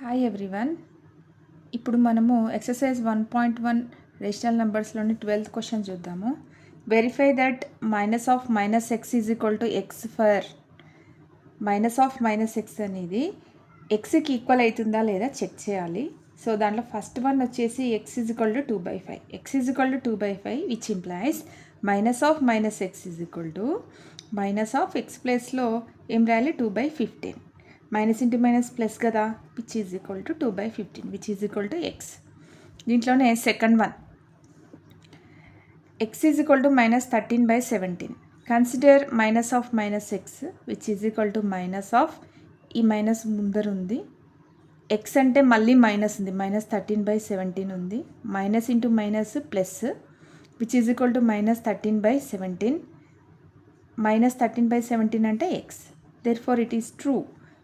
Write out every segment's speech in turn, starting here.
Hi everyone. ఇప్పుడు మనము exercise 1.1 rational నెంబర్స్లోని 12th question చూద్దాము. Verify that minus of minus X is equal to X for minus of minus X అనేది ఎక్స్కి equal అవుతుందా లేదా check చేయాలి. So దాంట్లో ఫస్ట్ వన్ వచ్చేసి X is equal to 2/5. X is equal to 2/5 which implies minus of minus X is equal to minus of X ప్లస్లో ఏం రాయాలి 2/15. Minus into minus plus కదా, which is equal to 2/15 which is equal to X. దీంట్లోనే second one X is equal to minus 13/17. Consider minus of minus X which is equal to minus of, ఈ minus ముందర ఉంది, X అంటే మళ్ళీ minus ఉంది, minus 13/17 ఉంది, minus into minus plus which is equal to minus 13/17. Minus 13/17 అంటే X, therefore it is true.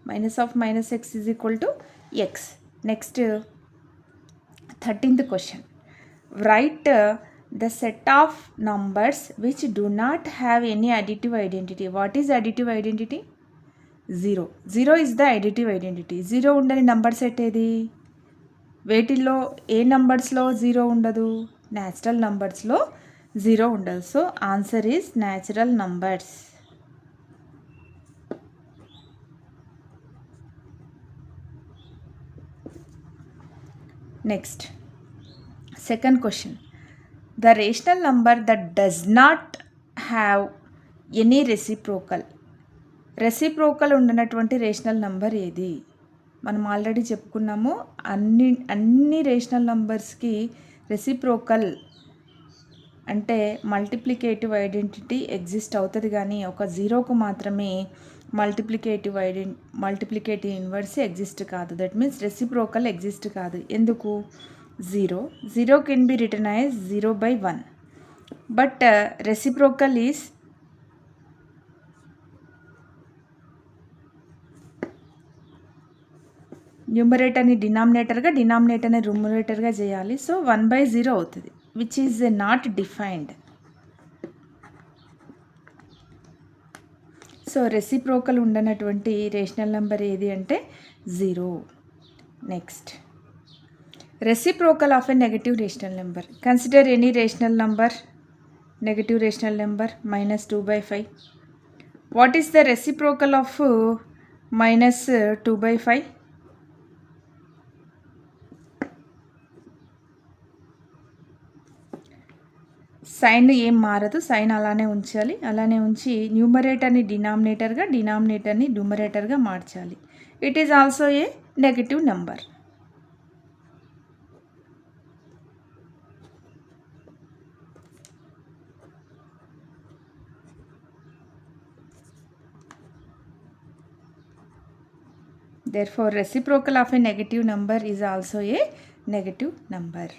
Minus of minus x is equal to x. Next, 13th question. Write the set of numbers which do not have any additive identity. What is additive identity? 0. 0 is the additive identity. 0 ఉండని number set ఏది? వేటిల్లో ఏ numbers-లో 0 ఉండదు? Natural numbers-లో 0 ఉండదు. So, answer is natural numbers. Next, second question. The rational number that does not have any reciprocal. Reciprocal ఉండనటువంటి rational number ఏది? మనం already చెప్పుకున్నాము, అన్ని rational నంబర్స్కి రెసిప్రోకల్ అంటే మల్టిప్లికేటివ్ ఐడెంటిటీ ఎగ్జిస్ట్ అవుతుంది, కానీ ఒక జీరోకు మాత్రమే మల్టిప్లికేటివ్ ఇన్వర్స్ ఎగ్జిస్ట్ కాదు. దట్ మీన్స్ రెసిప్రోకల్ ఎగ్జిస్ట్ కాదు. ఎందుకు? Zero can be written as 0/1, but reciprocal is న్యూమరేటర్ని డినామినేటర్గా, డినామినేటర్ని న్యూమరేటర్గా చేయాలి. సో 1/0 అవుతుంది, which is not defined. So reciprocal ఉండనటువంటి రేషనల్ నెంబర్ ఏది అంటే 0. Next, reciprocal of a negative rational number. Consider any rational number, negative rational number -2/5. What is the reciprocal of -2/5? Sign ఏం మారదు, సైన్ అలానే ఉంచాలి. అలానే ఉంచి న్యూమరేటర్ని డినామినేటర్గా, డినామినేటర్ని న్యూమరేటర్గా మార్చాలి. It is also A negative number. Therefore, reciprocal of a negative number is also a negative number.